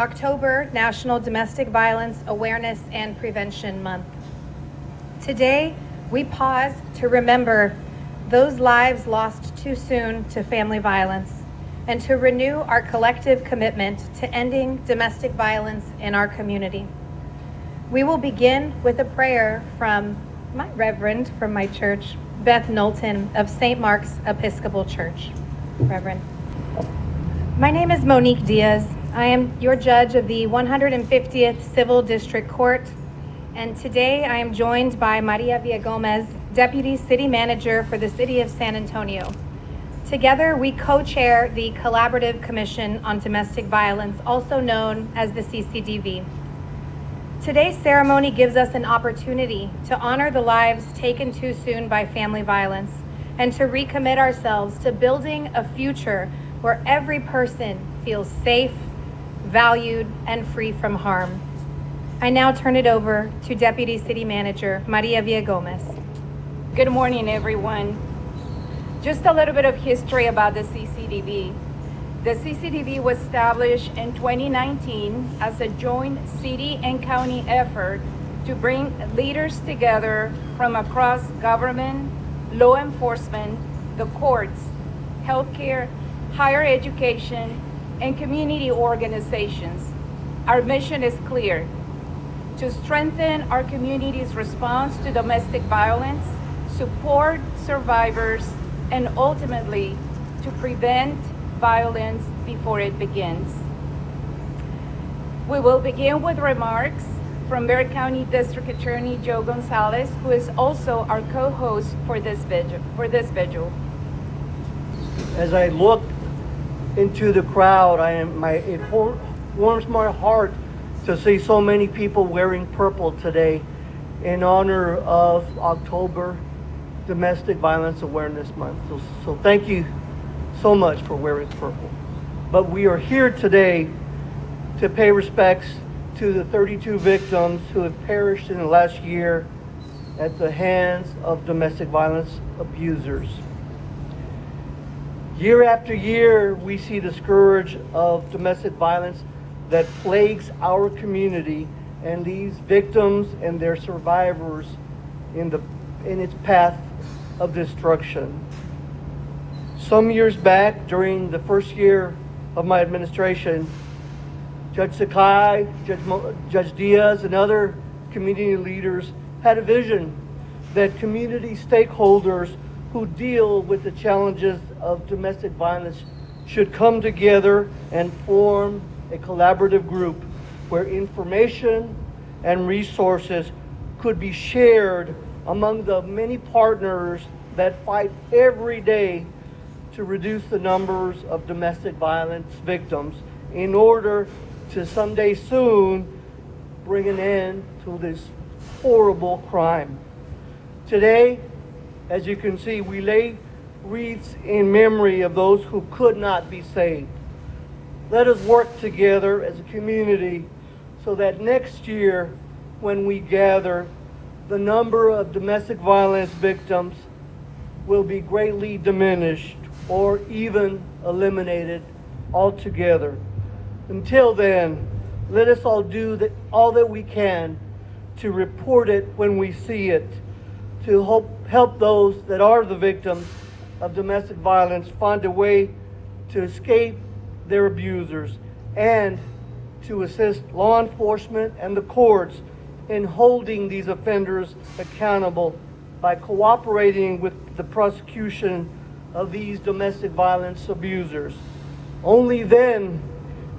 October National Domestic Violence Awareness and Prevention Month. Today, we pause to remember those lives lost too soon to family violence and to renew our collective commitment to ending domestic violence in our community. We will begin with a prayer from my Reverend from my church, Beth Knowlton of St. Mark's Episcopal Church. Reverend. My name is Monique Diaz. I am your judge of the 150th Civil District Court, and today I am joined by Maria Villagomez, Deputy City Manager for the City of San Antonio. Together, we co-chair the Collaborative Commission on Domestic Violence, also known as the CCDV. Today's ceremony gives us an opportunity to honor the lives taken too soon by family violence and to recommit ourselves to building a future where every person feels safe, valued, and free from harm. I now turn it over to Deputy City Manager Maria Villagomez. Good morning, everyone. Just a little bit of history about the CCDV. The CCDV was established in 2019 as a joint city and county effort to bring leaders together from across government, law enforcement, the courts, healthcare, higher education, and community organizations. Our mission is clear: to strengthen our community's response to domestic violence, support survivors, and ultimately to prevent violence before it begins. We will begin with remarks from Bexar County District Attorney Joe Gonzalez, who is also our co-host for this vigil. As I look into the crowd, it warms my heart to see so many people wearing purple today in honor of October Domestic Violence Awareness Month. So thank you so much for wearing purple. But we are here today to pay respects to the 32 victims who have perished in the last year at the hands of domestic violence abusers. Year after year, we see the scourge of domestic violence that plagues our community and these victims and their survivors in its path of destruction. Some years back, during the first year of my administration, Judge Sakai, Judge Diaz, and other community leaders had a vision that community stakeholders who deal with the challenges of domestic violence should come together and form a collaborative group where information and resources could be shared among the many partners that fight every day to reduce the numbers of domestic violence victims in order to someday soon bring an end to this horrible crime. Today, as you can see, we lay wreaths in memory of those who could not be saved. Let us work together as a community so that next year, when we gather, the number of domestic violence victims will be greatly diminished or even eliminated altogether. Until then, let us all do all that we can to report it when we see it, to help those that are the victims of domestic violence find a way to escape their abusers, and to assist law enforcement and the courts in holding these offenders accountable by cooperating with the prosecution of these domestic violence abusers. Only then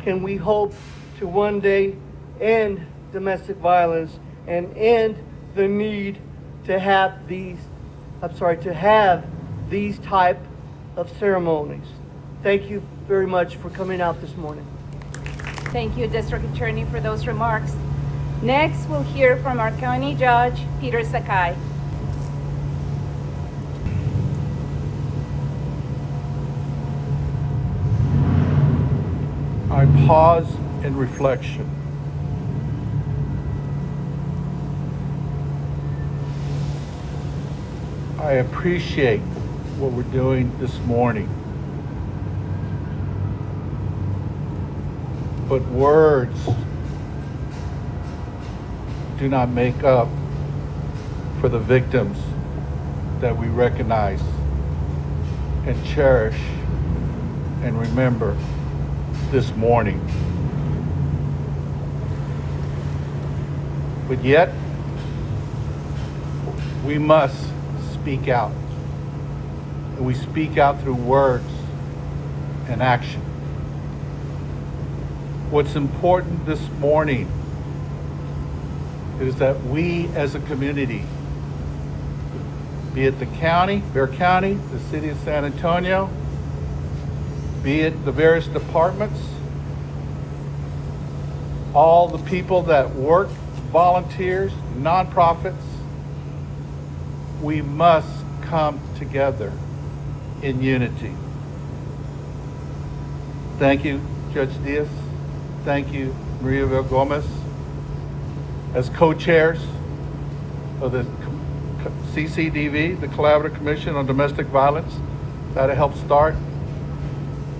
can we hope to one day end domestic violence and end the need to have these type of ceremonies. Thank you very much for coming out this morning. Thank you, District Attorney, for those remarks. Next, we'll hear from our County Judge, Peter Sakai. I pause in reflection. I appreciate what we're doing this morning. but words do not make up for the victims that we recognize and cherish and remember this morning. But yet, we must speak out. And we speak out through words and action. What's important this morning is that we as a community, be it the county, Bexar County, the city of San Antonio, be it the various departments, all the people that work, volunteers, nonprofits, we must come together in unity. Thank you, Judge Diaz. Thank you, Maria Villagomez. As co-chairs of the CCDV, the Collaborative Commission on Domestic Violence, that helped start,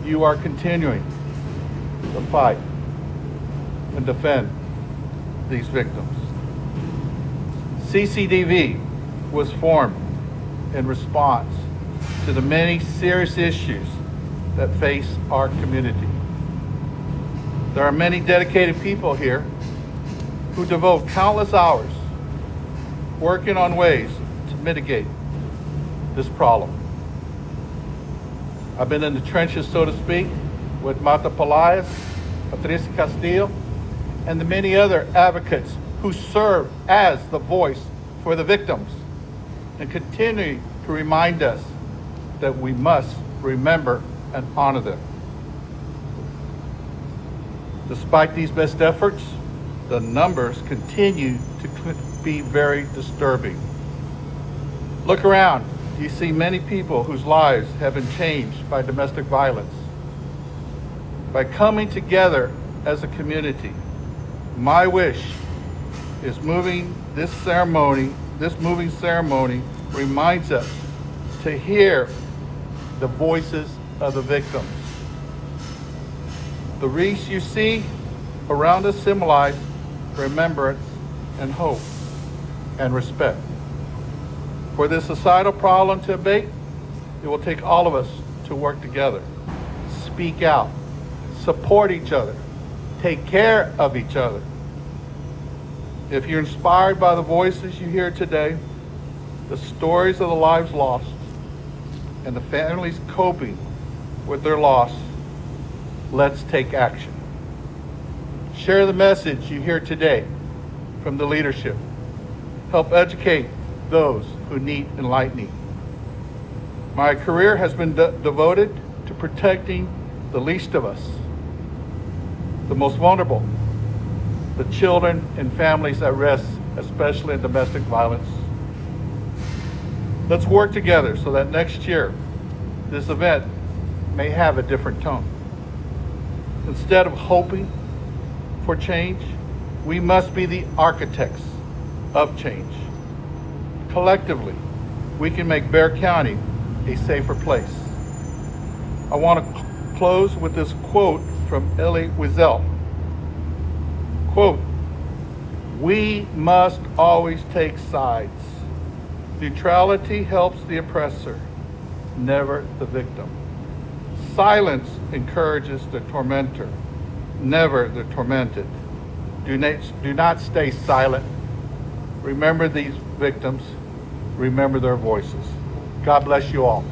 you are continuing to fight and defend these victims. CCDV was formed in response to the many serious issues that face our community. There are many dedicated people here who devote countless hours working on ways to mitigate this problem. I've been in the trenches, so to speak, with Marta Pelaez, Patricia Castillo, and the many other advocates who serve as the voice for the victims and continue to remind us that we must remember and honor them. Despite these best efforts, the numbers continue to be very disturbing. Look around. You see many people whose lives have been changed by domestic violence. By coming together as a community, my wish is this moving ceremony reminds us to hear the voices of the victims. The wreaths you see around us symbolize remembrance and hope and respect. For this societal problem to abate, it will take all of us to work together, speak out, support each other, take care of each other. If you're inspired by the voices you hear today, the stories of the lives lost, and the families coping with their loss, let's take action. Share the message you hear today from the leadership. Help educate those who need enlightening. My career has been devoted to protecting the least of us, the most vulnerable, the children and families at risk, especially in domestic violence. Let's work together so that next year, this event may have a different tone. Instead of hoping for change, we must be the architects of change. Collectively, we can make Bexar County a safer place. I want to close with this quote from Elie Wiesel. Quote, "We must always take sides. Neutrality helps the oppressor, never the victim. Silence encourages the tormentor, never the tormented. Do not stay silent. Remember these victims. Remember their voices." God bless you all.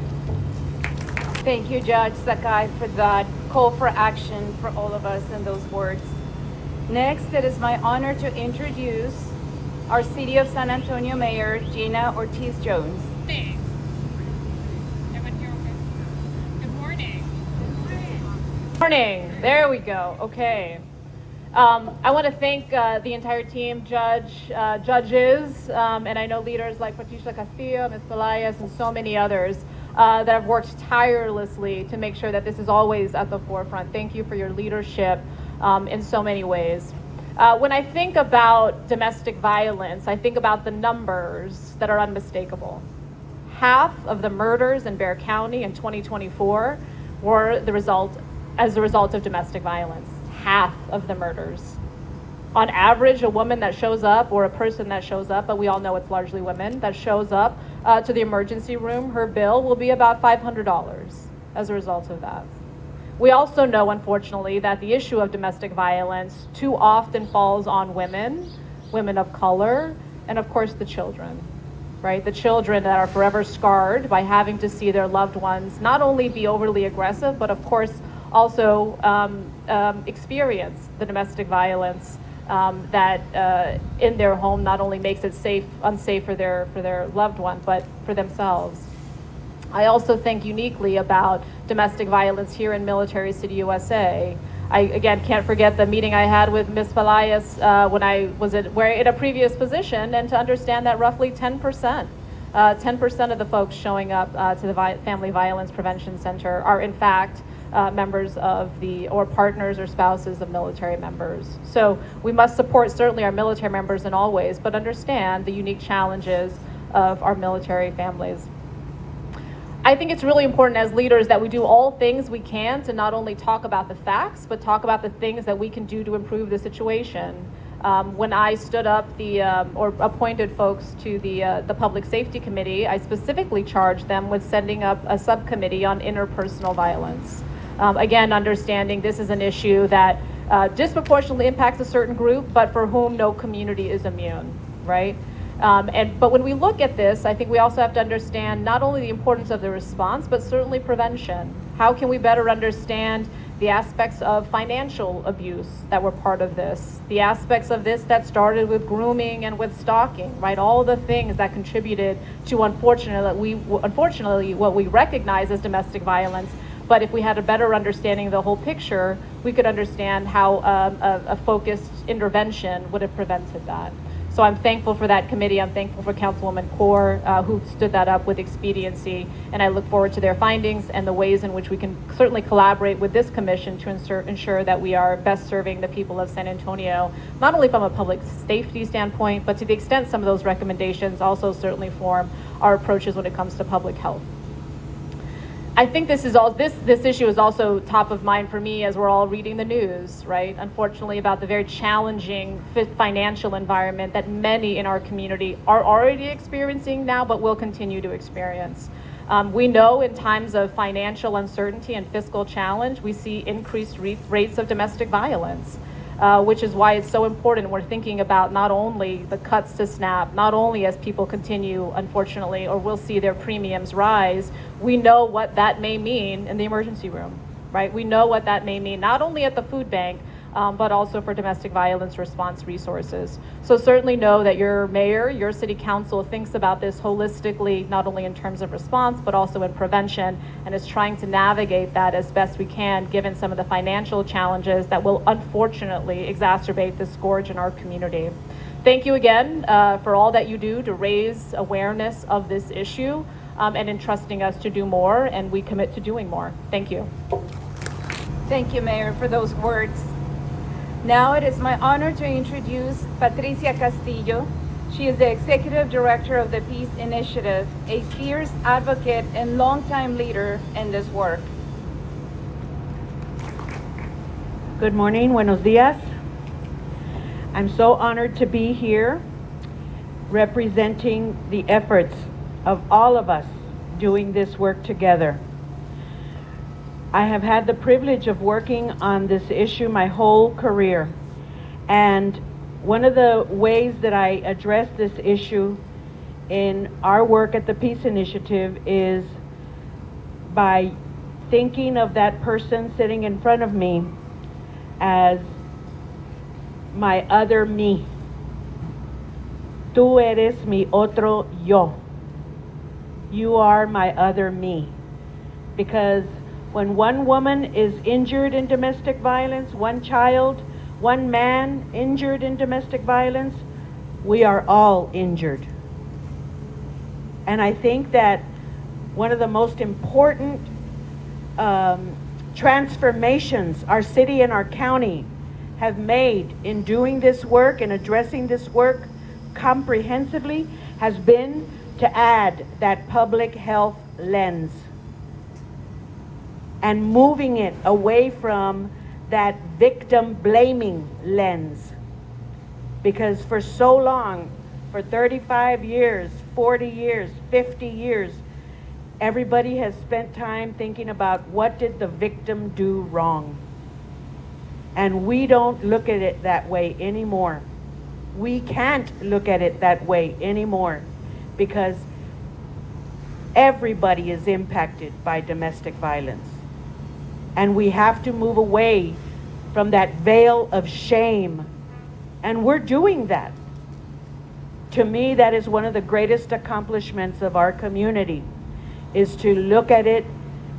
Thank you, Judge Sakai, for that call for action for all of us and those words. Next, it is my honor to introduce our City of San Antonio Mayor, Gina Ortiz-Jones. Everyone here okay? Good morning. Morning. There we go. Okay. I want to thank the entire team, judges, and I know leaders like Patricia Castillo, Ms. Pelaez, and so many others that have worked tirelessly to make sure that this is always at the forefront. Thank you for your leadership in so many ways. When I think about domestic violence, I think about the numbers that are unmistakable. Half of the murders in Bexar County in 2024 were as a result of domestic violence. half of the murders. On average, a woman that shows up, or a person that shows up, but we all know it's largely women, that shows up to the emergency room, her bill will be about $500 as a result of that. We also know, unfortunately, that the issue of domestic violence too often falls on women, women of color, and of course the children, right? The children that are forever scarred by having to see their loved ones not only be overly aggressive, but of course also experience the domestic violence that in their home not only makes it unsafe for their loved one, but for themselves. I also think uniquely about domestic violence here in Military City, USA. I, again, can't forget the meeting I had with Ms. Pelaez when I was in a previous position, and to understand that roughly 10% of the folks showing up to the Family Violence Prevention Center are in fact members of or partners or spouses of military members. So we must support certainly our military members in all ways, but understand the unique challenges of our military families. I think it's really important as leaders that we do all things we can to not only talk about the facts, but talk about the things that we can do to improve the situation. When I stood up or appointed folks to the Public Safety Committee, I specifically charged them with sending up a subcommittee on interpersonal violence. Again, understanding this is an issue that disproportionately impacts a certain group, but for whom no community is immune, right? But when we look at this, I think we also have to understand not only the importance of the response, but certainly prevention. How can we better understand the aspects of financial abuse that were part of this, the aspects of this that started with grooming and with stalking, right? All the things that contributed to, unfortunately, what we recognize as domestic violence. But if we had a better understanding of the whole picture, we could understand how a focused intervention would have prevented that. So I'm thankful for that committee. I'm thankful for Councilwoman Kaur, who stood that up with expediency, and I look forward to their findings and the ways in which we can certainly collaborate with this commission to ensure that we are best serving the people of San Antonio, not only from a public safety standpoint, but to the extent some of those recommendations also certainly form our approaches when it comes to public health. I think this issue is also top of mind for me as we're all reading the news, right? Unfortunately, about the very challenging financial environment that many in our community are already experiencing now, but will continue to experience. We know in times of financial uncertainty and fiscal challenge, we see increased rates of domestic violence. Which is why it's so important we're thinking about not only the cuts to SNAP, not only as people continue, unfortunately, or will see their premiums rise, we know what that may mean in the emergency room, right? We know what that may mean, not only at the food bank, but also for domestic violence response resources. So certainly know that your mayor, your city council thinks about this holistically, not only in terms of response, but also in prevention, and is trying to navigate that as best we can, given some of the financial challenges that will unfortunately exacerbate the scourge in our community. Thank you again for all that you do to raise awareness of this issue and entrusting us to do more, and we commit to doing more. Thank you. Thank you, Mayor, for those words. Now it is my honor to introduce Patricia Castillo. She is the Executive Director of the Peace Initiative, a fierce advocate and longtime leader in this work. Good morning, buenos dias. I'm so honored to be here representing the efforts of all of us doing this work together. I have had the privilege of working on this issue my whole career. And one of the ways that I address this issue in our work at the Peace Initiative is by thinking of that person sitting in front of me as my other me. Tú eres mi otro yo. You are my other me. Because when one woman is injured in domestic violence, one child, one man injured in domestic violence, we are all injured. And I think that one of the most important transformations our city and our county have made in doing this work and addressing this work comprehensively has been to add that public health lens and moving it away from that victim blaming lens. Because for so long, for 35 years, 40 years, 50 years, everybody has spent time thinking about what did the victim do wrong. And we don't look at it that way anymore. We can't look at it that way anymore because everybody is impacted by domestic violence. And we have to move away from that veil of shame. And we're doing that. To me, that is one of the greatest accomplishments of our community, is to look at it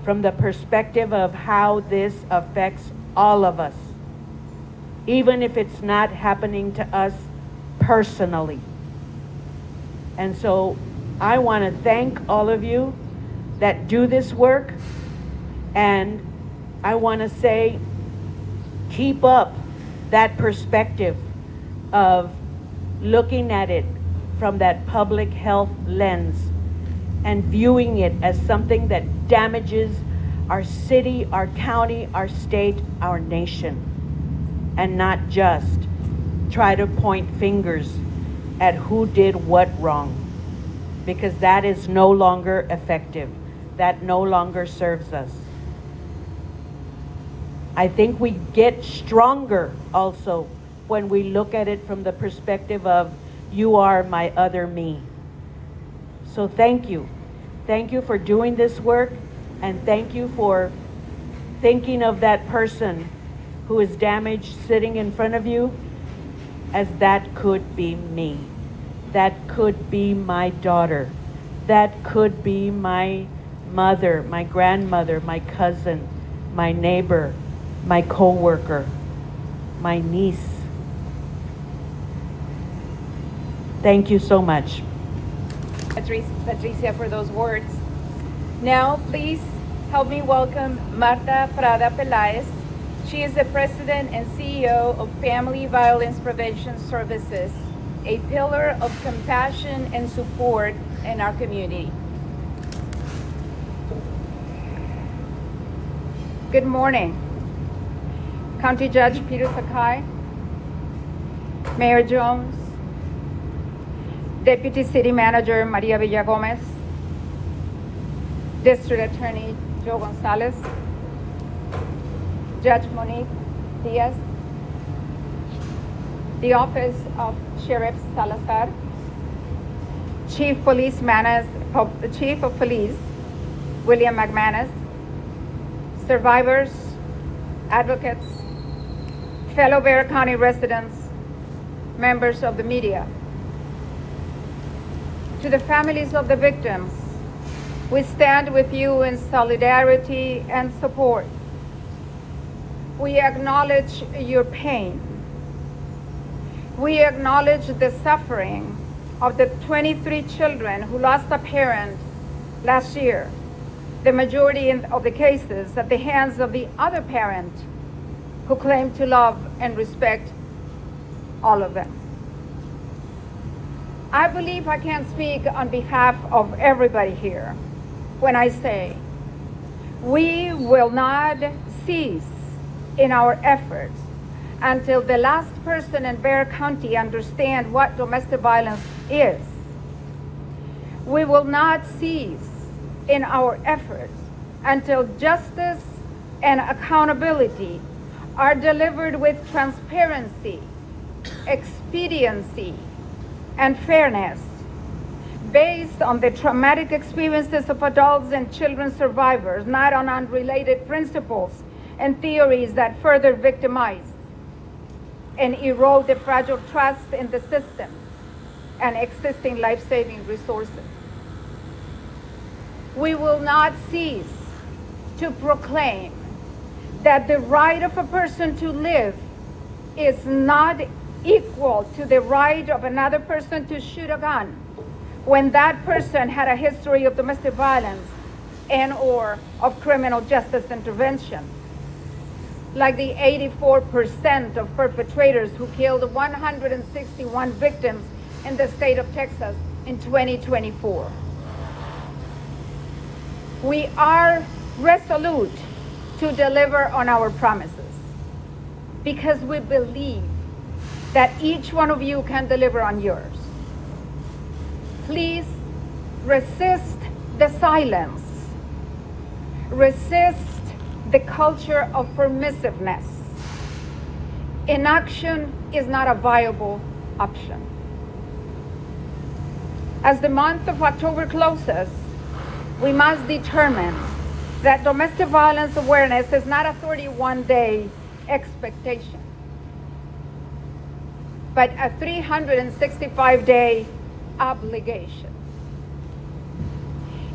from the perspective of how this affects all of us, even if it's not happening to us personally. And so I want to thank all of you that do this work, and I want to say, keep up that perspective of looking at it from that public health lens and viewing it as something that damages our city, our county, our state, our nation, and not just try to point fingers at who did what wrong, because that is no longer effective. That no longer serves us. I think we get stronger also when we look at it from the perspective of, you are my other me. So thank you. Thank you for doing this work, and thank you for thinking of that person who is damaged sitting in front of you as that could be me. That could be my daughter. That could be my mother, my grandmother, my cousin, my neighbor, my co-worker, my niece. Thank you so much. Patricia, for those words. Now, please help me welcome Marta Prada Pelaez. She is the president and CEO of Family Violence Prevention Services, a pillar of compassion and support in our community. Good morning. County Judge Peter Sakai, Mayor Jones, Deputy City Manager Maria Villagomez, District Attorney Joe Gonzalez, Judge Monique Diaz, the Office of Sheriff Salazar, Chief of Police William McManus, survivors, advocates, fellow Bexar County residents, members of the media. To the families of the victims, we stand with you in solidarity and support. We acknowledge your pain. We acknowledge the suffering of the 23 children who lost a parent last year, the majority of the cases at the hands of the other parent who claimed to love and respect all of them. I believe I can speak on behalf of everybody here when I say we will not cease in our efforts until the last person in Bexar County understands what domestic violence is. We will not cease in our efforts until justice and accountability are delivered with transparency, expediency, and fairness, based on the traumatic experiences of adults and children survivors, not on unrelated principles and theories that further victimize and erode the fragile trust in the system and existing life-saving resources. We will not cease to proclaim that the right of a person to live is not equal to the right of another person to shoot a gun when that person had a history of domestic violence and or of criminal justice intervention. Like the 84% of perpetrators who killed 161 victims in the state of Texas in 2024. We are resolute to deliver on our promises. because we believe that each one of you can deliver on yours. Please resist the silence. Resist the culture of permissiveness. Inaction is not a viable option. As the month of October closes, we must determine that domestic violence awareness is not a 31-day expectation, but a 365-day obligation.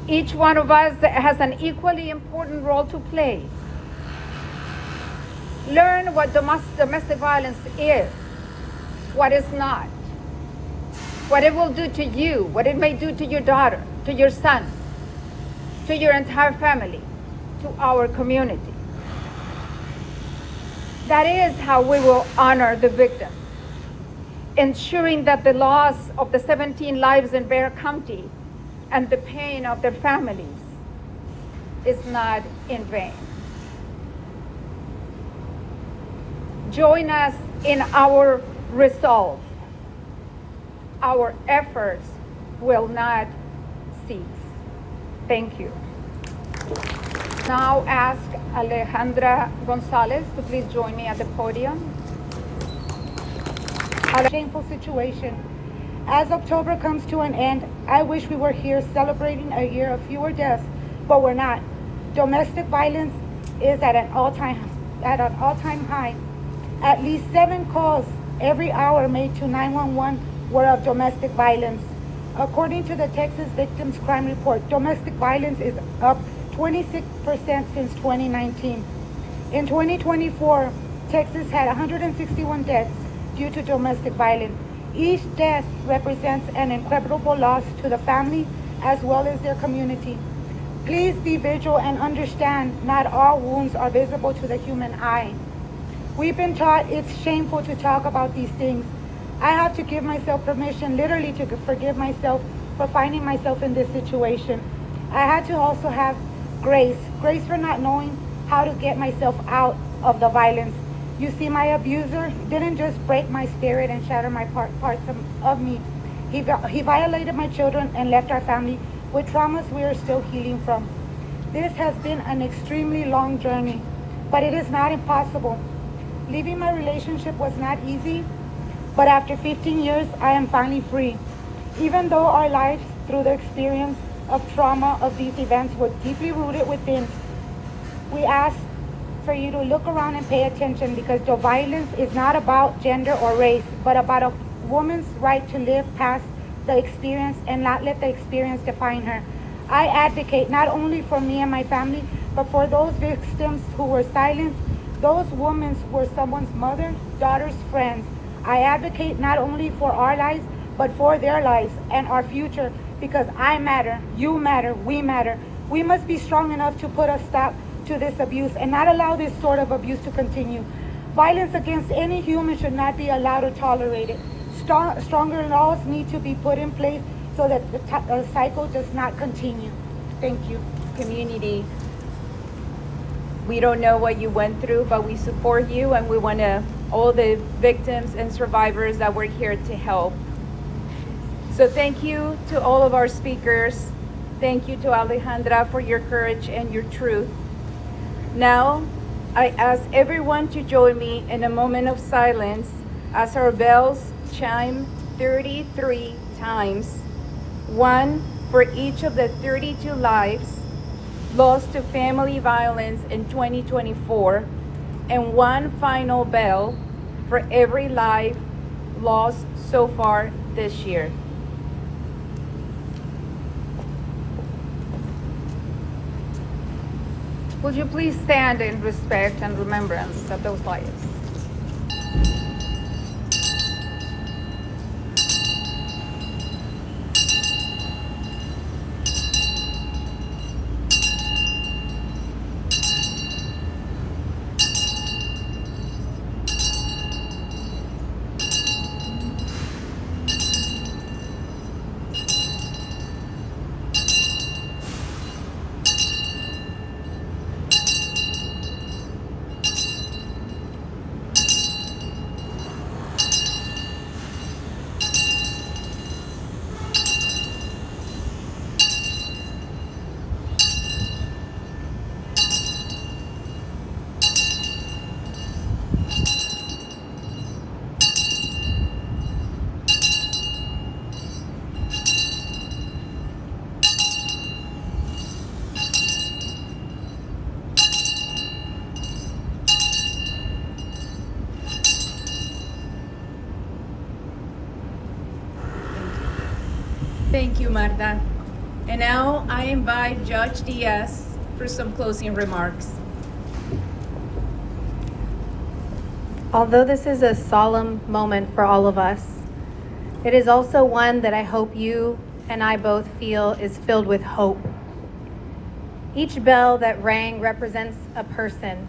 Each one of us has an equally important role to play. Learn what domestic violence is, what is not, what it will do to you, what it may do to your daughter, to your son, to your entire family, to our community. That is how we will honor the victims, ensuring that the loss of the 17 lives in Bexar County and the pain of their families is not in vain. Join us in our resolve. Our efforts will not cease. Thank you. Now ask Alejandra Gonzalez to please join me at the podium. A shameful situation. As October comes to an end, I wish we were here celebrating a year of fewer deaths, but we're not. Domestic violence is at an all-time high. At least 7 calls every hour made to 911 were of domestic violence. According to the Texas Victims Crime Report, domestic violence is up 26% since 2019. In 2024, Texas had 161 deaths due to domestic violence. Each death represents an incredible loss to the family as well as their community. Please be vigilant and understand not all wounds are visible to the human eye. We've been taught it's shameful to talk about these things. I have to give myself permission literally to forgive myself for finding myself in this situation. I had to also have grace for not knowing how to get myself out of the violence. You see, my abuser didn't just break my spirit and shatter my parts of me. He violated my children and left our family with traumas we are still healing from. This has been an extremely long journey, but it is not impossible. Leaving my relationship was not easy, but after 15 years, I am finally free. Even though our lives, through the experience of trauma of these events, were deeply rooted within, we ask for you to look around and pay attention, because the violence is not about gender or race, but about a woman's right to live past the experience and not let the experience define her. I advocate not only for me and my family, but for those victims who were silenced, those women who were someone's mother, daughters, friends. I advocate not only for our lives, but for their lives and our future, because I matter, you matter, we matter. We must be strong enough to put a stop to this abuse and not allow this sort of abuse to continue. Violence against any human should not be allowed or tolerated. Stronger laws need to be put in place so that the cycle does not continue. Thank you. Community, we don't know what you went through, but we support you, and we want to, all the victims and survivors, that we're here to help. So thank you to all of our speakers. Thank you to Alejandra for your courage and your truth. Now, I ask everyone to join me in a moment of silence as our bells chime 33 times, one for each of the 32 lives lost to family violence in 2024, and one final bell for every life lost so far this year. Would you please stand in respect and remembrance of those lives? Thank you, Marta. And now I invite Judge Diaz for some closing remarks. Although this is a solemn moment for all of us, it is also one that I hope you and I both feel is filled with hope. Each bell that rang represents a person,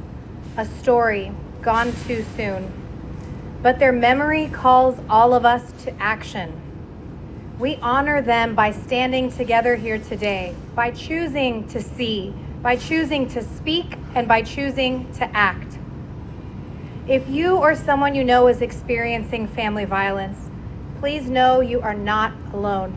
a story gone too soon, but their memory calls all of us to action. We honor them by standing together here today, by choosing to see, by choosing to speak, and by choosing to act. If you or someone you know is experiencing family violence, please know you are not alone.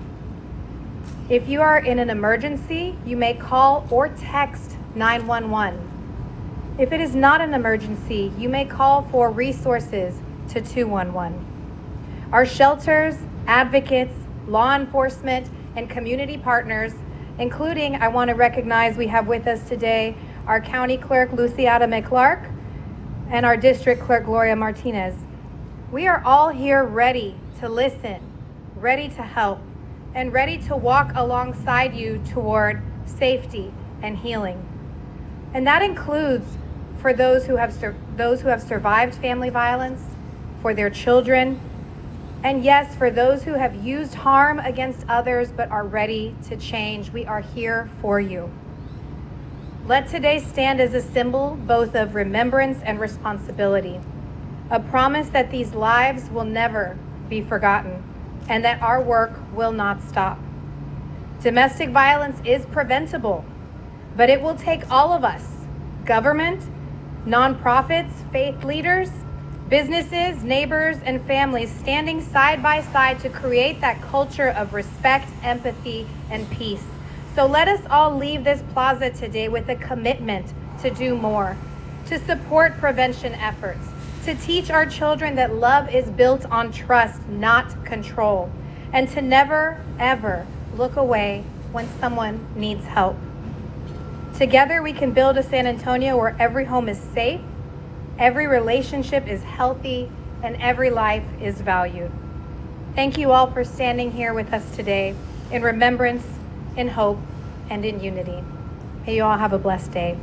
If you are in an emergency, you may call or text 911. If it is not an emergency, you may call for resources to 211. Our shelters, advocates, law enforcement, and community partners, including, I want to recognize we have with us today our County Clerk Luciana McClark and our District Clerk Gloria Martinez. We are all here ready to listen, ready to help, and ready to walk alongside you toward safety and healing. And that includes for those who have survived family violence, for their children, and yes, for those who have used harm against others but are ready to change. We are here for you. Let today stand as a symbol both of remembrance and responsibility, a promise that these lives will never be forgotten and that our work will not stop. Domestic violence is preventable, but it will take all of us, government, nonprofits, faith leaders, businesses, neighbors, and families standing side by side to create that culture of respect, empathy, and peace. So let us all leave this plaza today with a commitment to do more, to support prevention efforts, to teach our children that love is built on trust, not control, and to never, ever look away when someone needs help. Together we can build a San Antonio where every home is safe, every relationship is healthy, and every life is valued. Thank you all for standing here with us today in remembrance, in hope, and in unity. May you all have a blessed day.